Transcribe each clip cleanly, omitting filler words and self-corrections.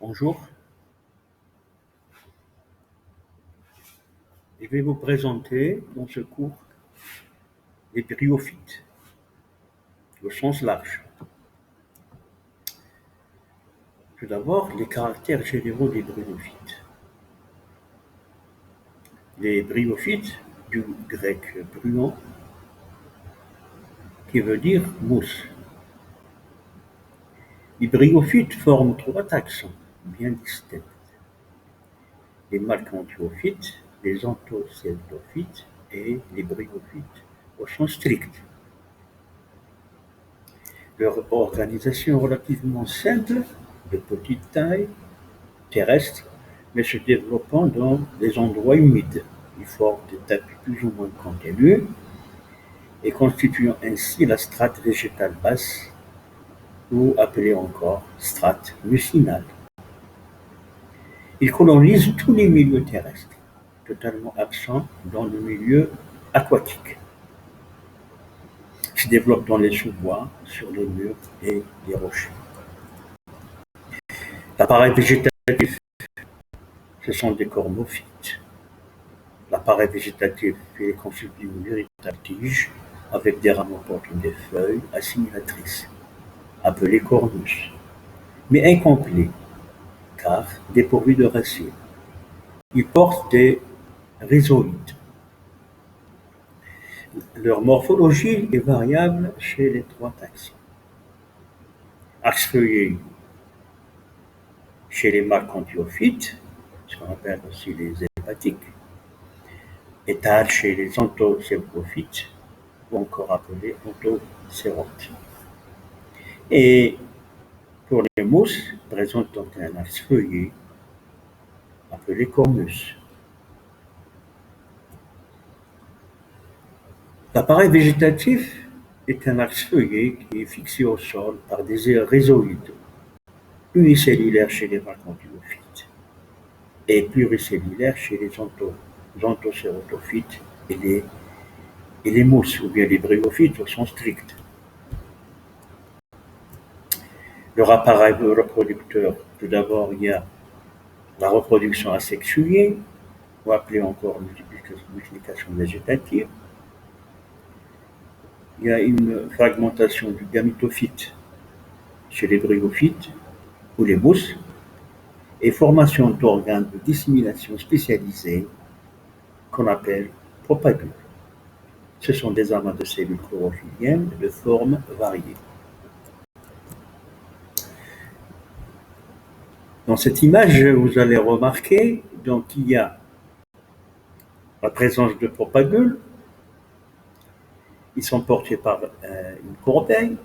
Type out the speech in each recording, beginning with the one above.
Bonjour, je vais vous présenter dans ce cours les bryophytes au sens large. Tout d'abord, les caractères généraux des bryophytes. Les bryophytes, du grec bryon, qui veut dire mousse. Les bryophytes forment trois taxons bien distincts. Les malcanthiophytes, les anthocétophytes et les bryophytes au sens strict. Leur organisation est relativement simple, de petite taille, terrestre, mais se développant dans des endroits humides. Ils forment des tapis plus ou moins continus et constituant ainsi la strate végétale basse, ou appelée encore strate mucinale. Ils colonisent tous les milieux terrestres, totalement absents dans le milieu aquatique. Ils se développent dans les sous-bois, sur les murs et les rochers. L'appareil végétatif, ce sont des cormophytes. L'appareil végétatif est constitué d'une véritable tige avec des rameaux portant des feuilles assimilatrices, appelées cornus, mais incomplets, car dépourvus de racines. Ils portent des rhizoïdes. Leur morphologie est variable chez les trois taxons. Axe feuillé chez les malcanthiophytes, ce qu'on appelle aussi les hépatiques, étale chez les anthocétophytes, ou encore appelés anthocérotes. Et pour les mousses, présentent donc un axe feuillé appelé cornus. L'appareil végétatif est un axe feuillé qui est fixé au sol par des rhizoïdes, unicellulaires chez les malcanthiophytes et pluricellulaires chez les anthocératophytes et les mousses, ou bien les bryophytes au sens strict. Leur appareil reproducteur, tout d'abord, il y a la reproduction asexuée, ou appelée encore multiplication végétative. Il y a une fragmentation du gamétophyte chez les bryophytes ou les mousses, et formation d'organes de dissémination spécialisés qu'on appelle propagules. Ce sont des amas de cellules chlorophylliennes de formes variées. Dans cette image, vous allez remarquer qu'il y a la présence de propagules. Ils sont portés par une corbeille.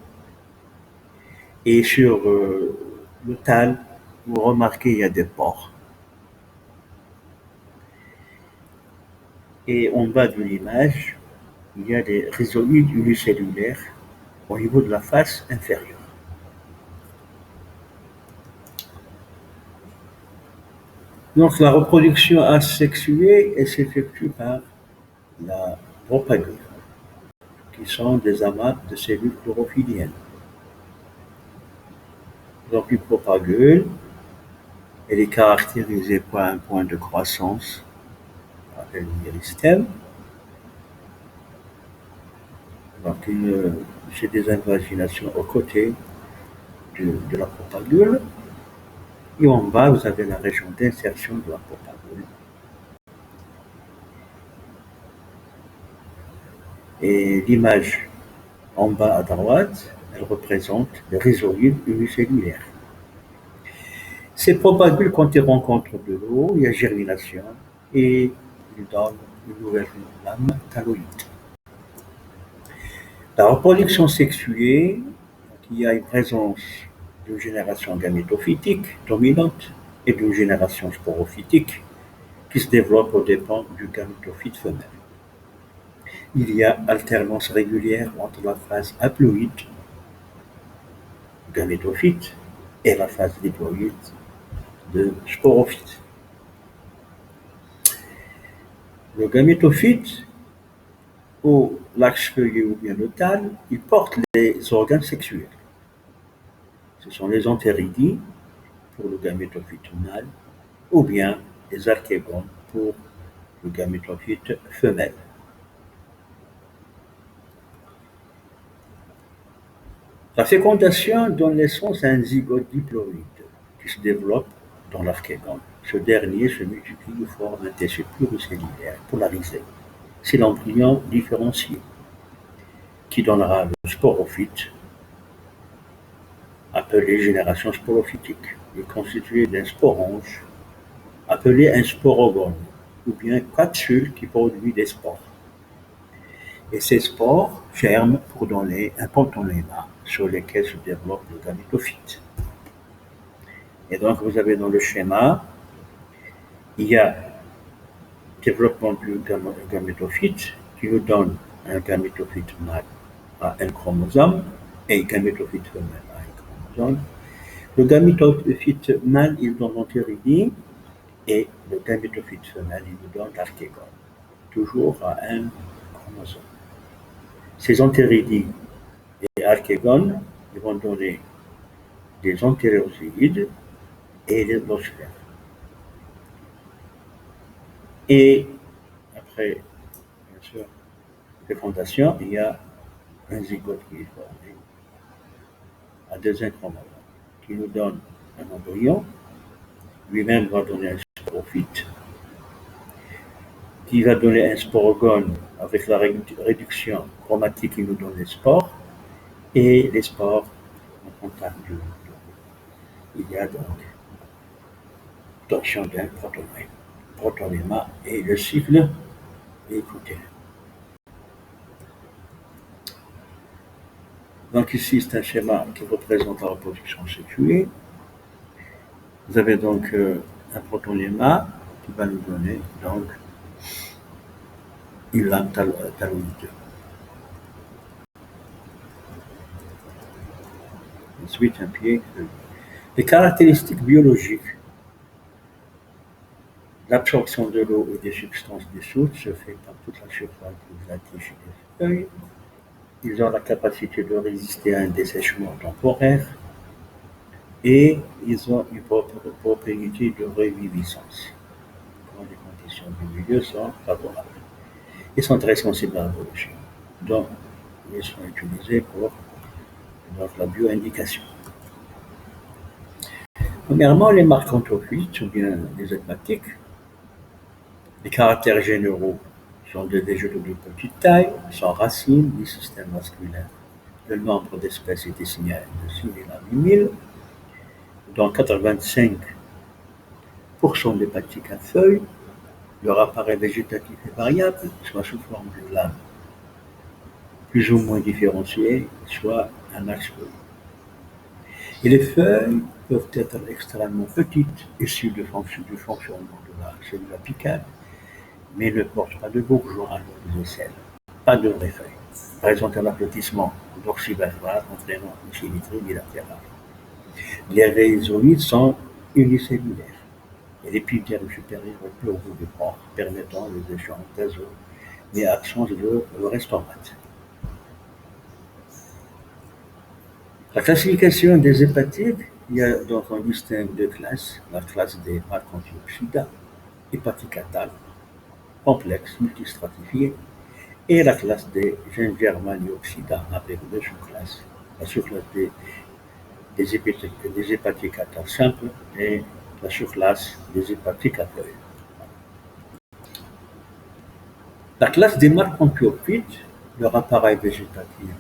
Et sur le thalle, vous remarquez il y a des pores. Et en bas de l'image, il y a des rhizoïdes unicellulaires au niveau de la face inférieure. Donc la reproduction asexuée s'effectue par la propagule, qui sont des amas de cellules chlorophylliennes. Donc une propagule, elle est caractérisée par un point de croissance, qu'on appelle le méristème. Donc c'est des invaginations aux côtés de la propagule. Et en bas, vous avez la région d'insertion de la propagule. Et l'image en bas à droite, elle représente les rhizoïdes unicellulaires. Ces propagules, quand ils rencontrent de l'eau, il y a germination et ils donnent une nouvelle lame thalloïde. La reproduction sexuée, il y a une présence d'une génération gamétophytique dominante et d'une génération sporophytique qui se développe aux dépens du gamétophyte femelle. Il y a alternance régulière entre la phase haploïde gamétophyte et la phase diploïde de sporophyte. Le gamétophyte, ou l'axe feuillé ou bien le thalle, il porte les organes sexuels. Ce sont les anthéridies, pour le gamétophyte mâle, ou bien des archégones pour le gamétophyte femelle. La fécondation donne naissance à un zygote diploïde qui se développe dans l'archégone. Ce dernier se multiplie et forme un tissu pluricellulaire polarisé. C'est l'embryon différencié qui donnera le sporophyte, appelé génération sporophytique. Il est constitué d'un sporange, appelé un sporogone, ou bien capsule qui produit des spores. Et ces spores germent pour donner un pentonéma sur lesquels se développe le gamétophyte. Et donc vous avez dans le schéma, il y a développement du gamétophyte qui nous donne un gamétophyte mâle à un chromosome et un gamétophyte femelle à un chromosome. Le gamétophyte mâle, il donne l'antéridie et le gamétophyte femelle, il nous donne l'archégone, toujours à un chromosome. Ces anthéridies et archégones ils vont donner des antérozoïdes et des osculaires. Et après, bien sûr, fécondation, il y a un zygote qui est formé à deuxième chromosome, qui nous donne un embryon, lui-même va donner un sporophyte, qui va donner un sporogone avec la réduction chromatique qui nous donne les spores, et les spores en contact du. Il y a donc torsion d'un protonéma et le cycle est écouté. Donc ici, c'est un schéma qui représente la reproduction sexuée. Vous avez donc un protonéma qui va nous donner donc une lame taloïde. Ensuite, un pied. Les caractéristiques biologiques. L'absorption de l'eau et des substances dissoutes se fait par toute la surface de la tige des feuilles. Ils ont la capacité de résister à un dessèchement temporaire et ils ont une propriété de reviviscence quand les conditions du milieu sont favorables. Ils sont très sensibles à la pollution, donc ils sont utilisés pour la bioindication. Premièrement, les marcantophytes ou bien les hépatiques. Les caractères généraux sont des végétaux de petite taille, sans racines ni système vasculaire. Le nombre d'espèces est estimé de 6 000 à 8 000, dont 85% d'hépatiques à feuilles. Leur appareil végétatif est variable, soit sous forme de lame, plus ou moins différenciée, soit un axe feuille. Et les feuilles peuvent être extrêmement petites, issues du fonctionnement de la cellule apicale, mais ne portent pas de bourgeons à l'eau des aisselles, pas de vraies feuilles. Présentent un aplatissement dorsiventral entraînant une symétrie bilatérale. Les rhizoïdes sont unicellulaires et l'épiderme supérieur est plus haut du corps, permettant les échanges gazeux, mais absence de restomate. La classification des hépatites, il y a donc on distingue deux classes, la classe des marcantioxida, hépaticatale, complexe, multistratifiée, et la classe des gingermanioxida avec deux sous-classes, la sous-classe des hépaticatales simples et la sous-classe des hépatiques à feuilles. La classe des marcantophytes, leur appareil végétatif,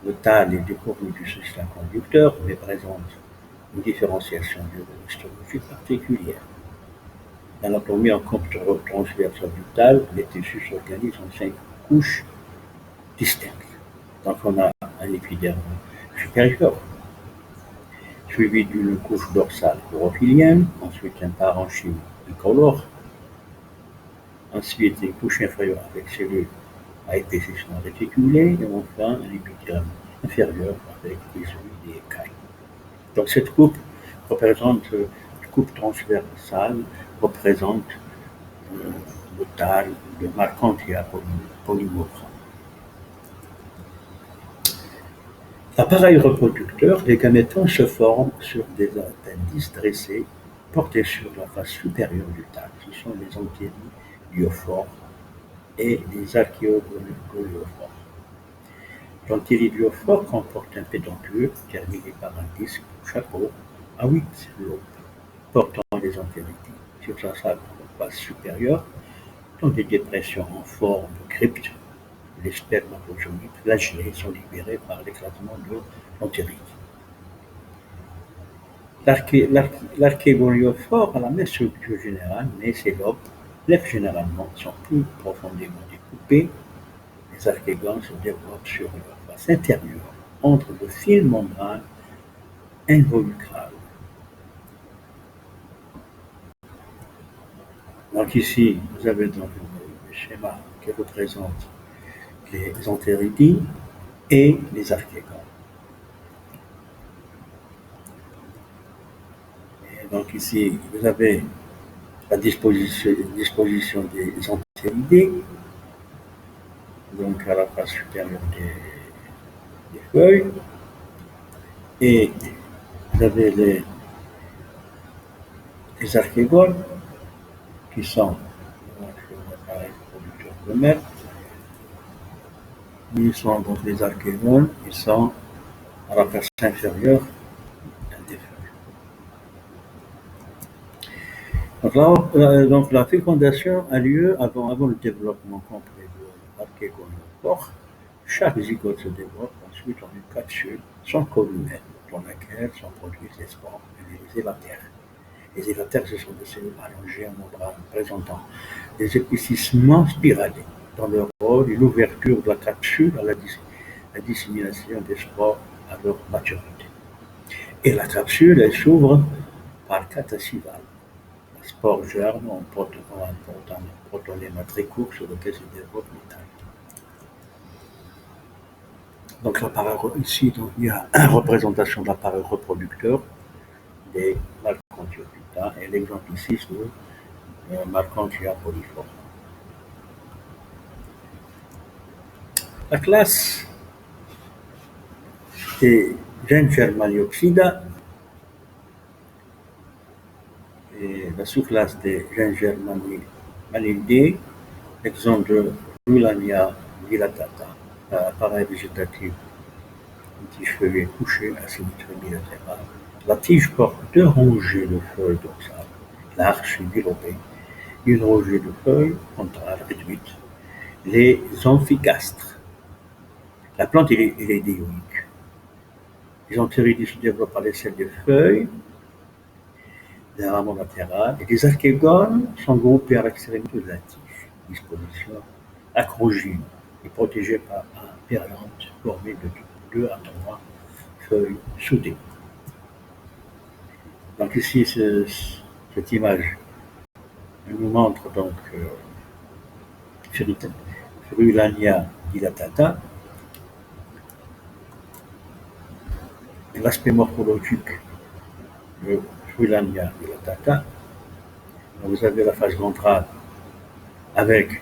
le thalle est dépourvu du système conducteur, mais présente une différenciation histologique particulière. L'anatomie en coupe transversale du thalle, les tissus s'organisent en 5 couches distinctes. Donc on a un épiderme supérieur, suivi d'une couche dorsale chlorophylllienne, ensuite un parenchyme bicolore, ensuite une couche inférieure avec cellules à épaississement réticulé, et enfin un épiderme inférieur avec des œilles et écailles. Donc cette coupe coupe transversale représente le thalle de Marcantia polymorpha. L'appareil reproducteur, les gamétons se forment sur des appendices dressés portés sur la face supérieure du thalme. Ce sont les antériophores et les archéogoliophores. L'antériophore comporte un pédoncule terminé par un disque ou chapeau à 8 lobes portant les antéridies. Sur sa face supérieure, dans des dépressions en forme de crypte, les spermatozoïdes flagellés sont libérés par l'éclatement de l'entéride. L'archégoliophore a la même structure générale, mais ses lobes, lèvres généralement, sont plus profondément découpés. Les archégones se développent sur leur face intérieure, entre de fines membranes involucrales. Donc ici, vous avez donc le schéma qui représente les entéridies et les archégones. Et donc ici, vous avez la disposition des antéridés, donc à la face supérieure des feuilles, et vous avez les archégones qui sont, l'appareil producteur de mettre, ils sont donc les archégones, ils sont à la face inférieure des feuilles. Donc la fécondation a lieu avant le développement complet de l'archégonophore. Chaque zygote se développe ensuite en une capsule sans columelle, dans laquelle sont produits les spores et les évatères. Les évatères, ce sont des cellules allongées en membrane présentant des épaississements spiralés. Dans leur rôle et l'ouverture de la capsule à la dissémination des spores à leur maturité. Et la capsule, elle s'ouvre par catacivale. La spore germe en portant un protonème très court sur lequel se développe l'étal. Donc ici, donc, il y a une représentation de l'appareil reproducteur des Malcontia et l'exemple ici c'est Malcontia poliforme. La classe des Gingermaniopsida et la sous-classe des Gingermaniidae, exemple de Rulania dilatata, appareil végétatif, un tige feuillet couché à symétrie bilatérale. La tige porte deux rangées de feuilles dorsales, l'arche est bilobée, une rangée de feuilles ventrales réduites, les amphigastres. La plante elle est dioïque. Les anthéridies se développent par l'essai des feuilles, des rameaux latérales, et les archégones sont groupés à l'extrémité de la tige, disposition acrogyne et protégée par un périanthe formé de 2 à 3 feuilles soudées. Donc ici, cette image nous montre donc Frulania dilatata. L'aspect morphologique de Frulania dilatata. Vous avez la face ventrale avec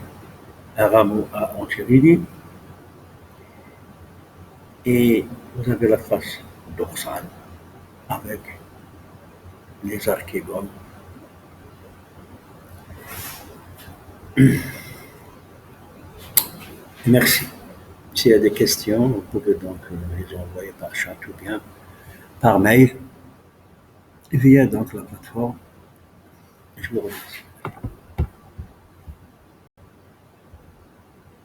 un rameau à antéridie et vous avez la face dorsale avec les archégones. Merci. S'il y a des questions, vous pouvez donc les envoyer par chat ou bien par mail via donc la plateforme. Je vous remercie.